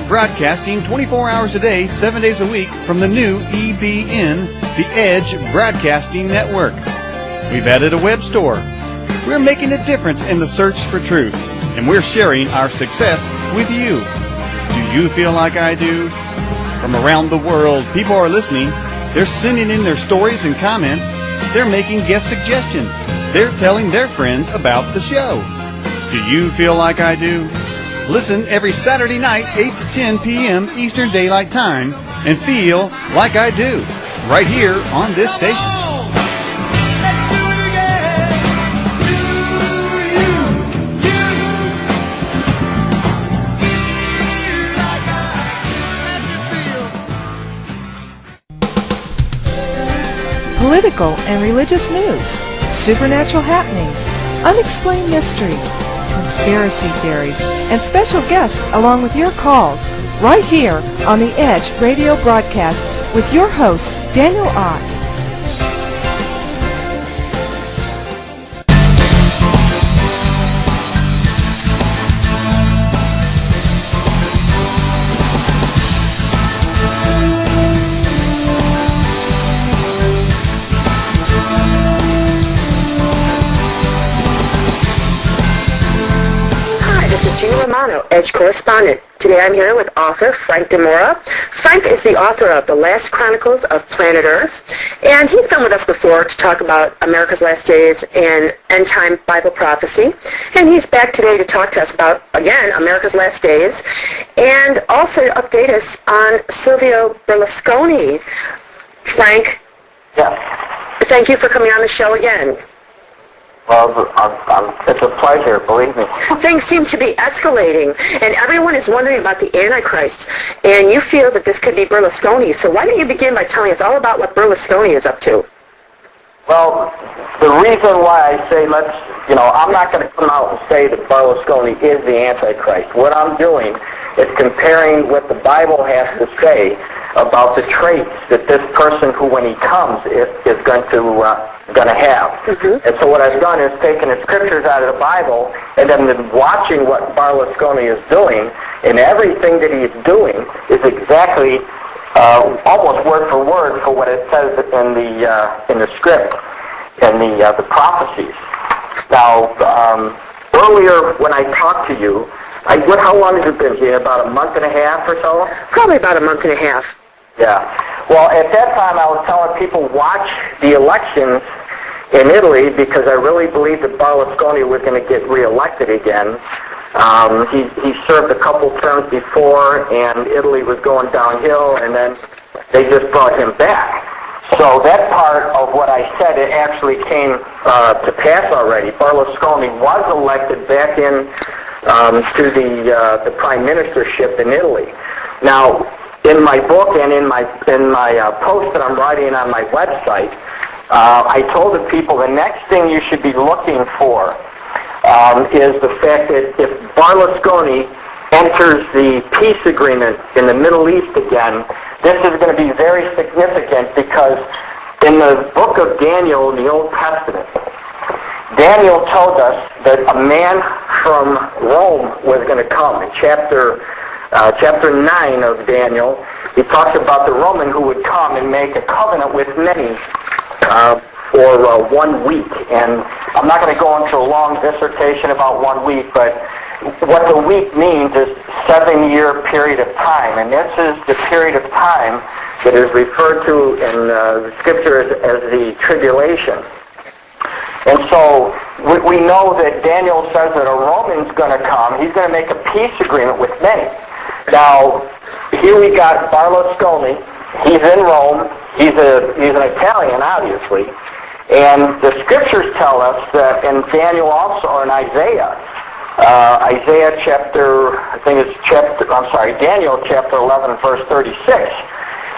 Broadcasting 24 hours a day, 7 days a week from the new EBN, the Edge Broadcasting Network. We've added a web store. We're making a difference in the search for truth, and we're sharing our success with you. Do you feel like I do? From around the world, people are listening. They're sending in their stories and comments. They're making guest suggestions. They're telling their friends about the show. Do you feel like I do? Listen every Saturday night, 8 to 10 p.m. Eastern Daylight Time, and feel like I do, right here on this station. Political and religious news, supernatural happenings, unexplained mysteries, conspiracy theories, and special guests along with your calls right here on the Edge radio broadcast with your host, Daniel Ott. Gina Romano, Edge correspondent. Today I'm here with author Frank Dimora. Frank is the author of The Last Chronicles of Planet Earth, and he's been with us before to talk about America's Last Days and end-time Bible prophecy. And he's back today to talk to us about, again, America's Last Days, and also to update us on Silvio Berlusconi. Frank, yes. Thank you for coming on the show again. Well, it's a pleasure, believe me. Things seem to be escalating, and everyone is wondering about the Antichrist, and you feel that this could be Berlusconi. So why don't you begin by telling us all about what Berlusconi is up to? Well, the reason why I say I'm not going to come out and say that Berlusconi is the Antichrist. What I'm doing is comparing what the Bible has to say about the traits that this person who, when he comes, is going to have. Mm-hmm. And so what I've done is taken the scriptures out of the Bible and then been watching what Berlusconi is doing, and everything that he's doing is exactly almost word for word for what it says in the script and the prophecies. Now, earlier when I talked to you, how long has it been here? About a month and a half or so? Probably about a month and a half. Yeah. Well, at that time I was telling people watch the elections in Italy because I really believed that Berlusconi was going to get reelected again. He served a couple terms before, and Italy was going downhill, and then they just brought him back. So that part of what I said, it actually came to pass already. Berlusconi was elected back in to the prime ministership in Italy. Now, in my book and in my post that I'm writing on my website, I told the people the next thing you should be looking for is the fact that if Berlusconi enters the peace agreement in the Middle East again, this is going to be very significant because in the book of Daniel in the Old Testament, Daniel told us that a man from Rome was going to come. In chapter 9 of Daniel, he talks about the Roman who would come and make a covenant with many for 1 week. And I'm not going to go into a long dissertation about 1 week, but what the week means is 7-year period of time. And this is the period of time that is referred to in the Scripture as the tribulation. And so we know that Daniel says that a Roman's going to come. He's going to make a peace agreement with many. Now, here we got Berlusconi. He's in Rome. He's an Italian, obviously. And the scriptures tell us that in Daniel also, or in Isaiah Daniel chapter 11, verse 36,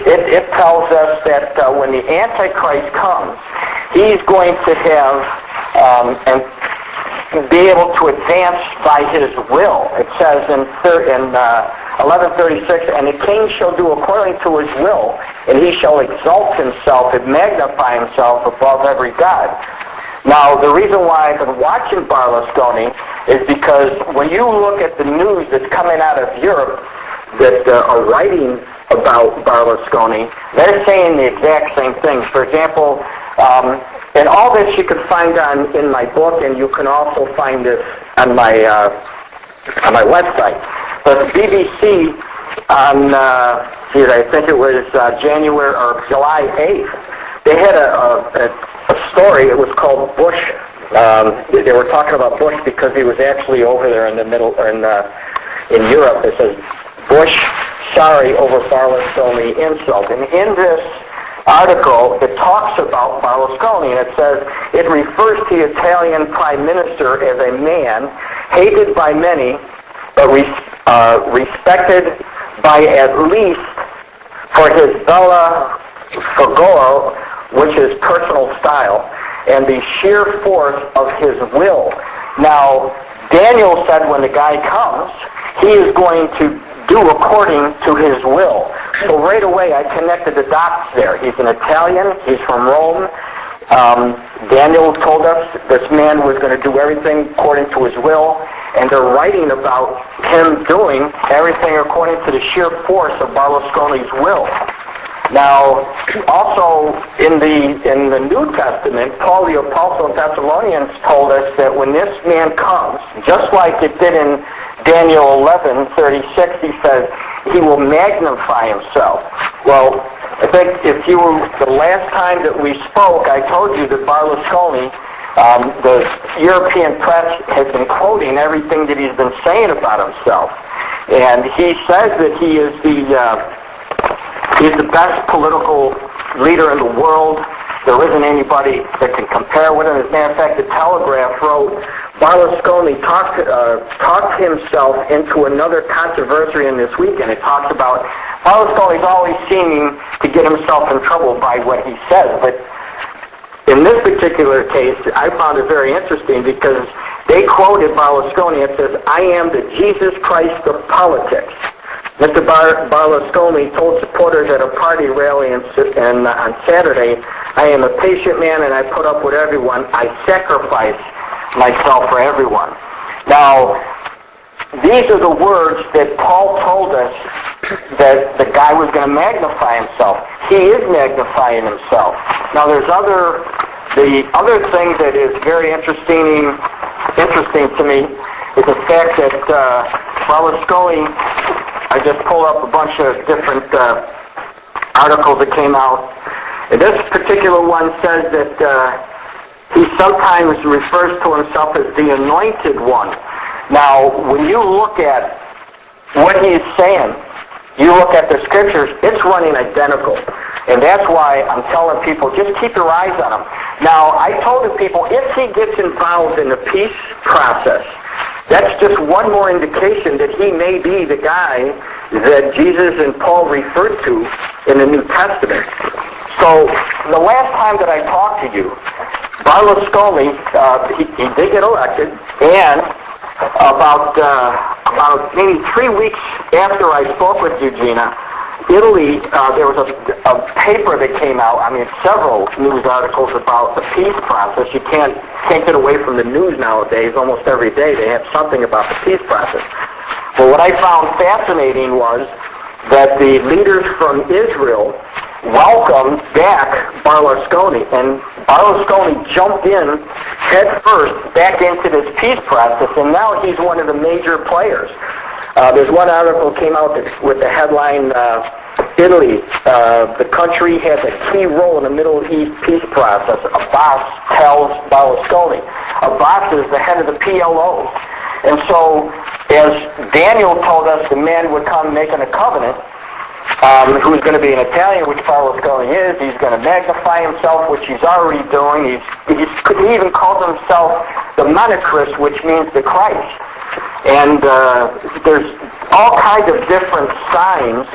it tells us that when the Antichrist comes, he's going to have and be able to advance by his will. It says in 11:36, and the king shall do according to his will, and he shall exalt himself and magnify himself above every god. Now, the reason why I've been watching Berlusconi is because when you look at the news that's coming out of Europe, that are writing about Berlusconi, they're saying the exact same thing. For example, and all this you can find in my book, and you can also find this on my website. But the BBC on, I think it was January or July 8th, they had a story. It was called Bush. They were talking about Bush because he was actually over there in the middle, or in Europe. It says, Bush sorry over Berlusconi insult. And in this article, it talks about Berlusconi, and it says, it refers to the Italian Prime Minister as a man hated by many, but respected by at least for his bella figura, which is personal style, and the sheer force of his will. Now, Daniel said when the guy comes, he is going to do according to his will. So right away I connected the dots there. He's an Italian, he's from Rome. Daniel told us this man was going to do everything according to his will, and they're writing about him doing everything according to the sheer force of Berlusconi's will. Now, also in the New Testament, Paul the Apostle in Thessalonians told us that when this man comes, just like it did in Daniel 11:36, he says, he will magnify himself. Well, I think the last time that we spoke, I told you that Berlusconi, the European press has been quoting everything that he's been saying about himself. And he says that he is he's the best political leader in the world. There isn't anybody that can compare with him. As a matter of fact, the Telegraph wrote, Berlusconi talked himself into another controversy in this weekend. It talks about Berlusconi's always seeming to get himself in trouble by what he says. But in this particular case, I found it very interesting because they quoted Berlusconi. It says, I am the Jesus Christ of politics. Mr. Berlusconi told supporters at a party rally on Saturday, I am a patient man and I put up with everyone. I sacrifice myself for everyone. Now, these are the words that Paul told us that the guy was going to magnify himself. He is magnifying himself. Now, the other thing that is very interesting to me is the fact that Berlusconi, I just pulled up a bunch of different articles that came out. And this particular one says that he sometimes refers to himself as the anointed one. Now, when you look at what he's saying, you look at the scriptures, it's running identical. And that's why I'm telling people, just keep your eyes on him. Now, I told the people, if he gets involved in the peace process, that's just one more indication that he may be the guy that Jesus and Paul referred to in the New Testament. So the last time that I talked to you, Berlusconi, he did get elected, and about maybe 3 weeks after I spoke with you, Gina, Italy, there was a paper that came out, several news articles about the peace process. You can't get away from the news nowadays. Almost every day they have something about the peace process. But what I found fascinating was that the leaders from Israel welcomed back Berlusconi, and Berlusconi jumped in head first back into this peace process, and now he's one of the major players. There's one article came out with the headline, Italy, the country has a key role in the Middle East peace process. Abbas tells Berlusconi. Abbas is the head of the PLO. And so, as Daniel told us, the man would come making a covenant, who's going to be an Italian, which Berlusconi is. He's going to magnify himself, which he's already doing. He even calls himself the Monochrist, which means the Christ. And there's all kinds of different signs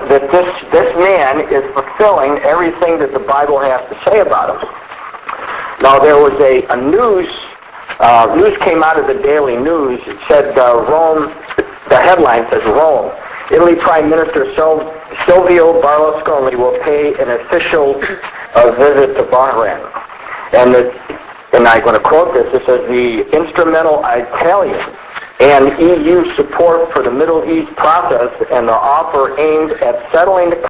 that this man is fulfilling everything that the Bible has to say about him. Now, there was a news came out of the Daily News. It said Rome, the headline says Rome. Italy Prime Minister Silvio Berlusconi will pay an official visit to Bahrain. And I'm going to quote this. It says, the instrumental Italian and EU support for the Middle East process, and the offer aimed at settling the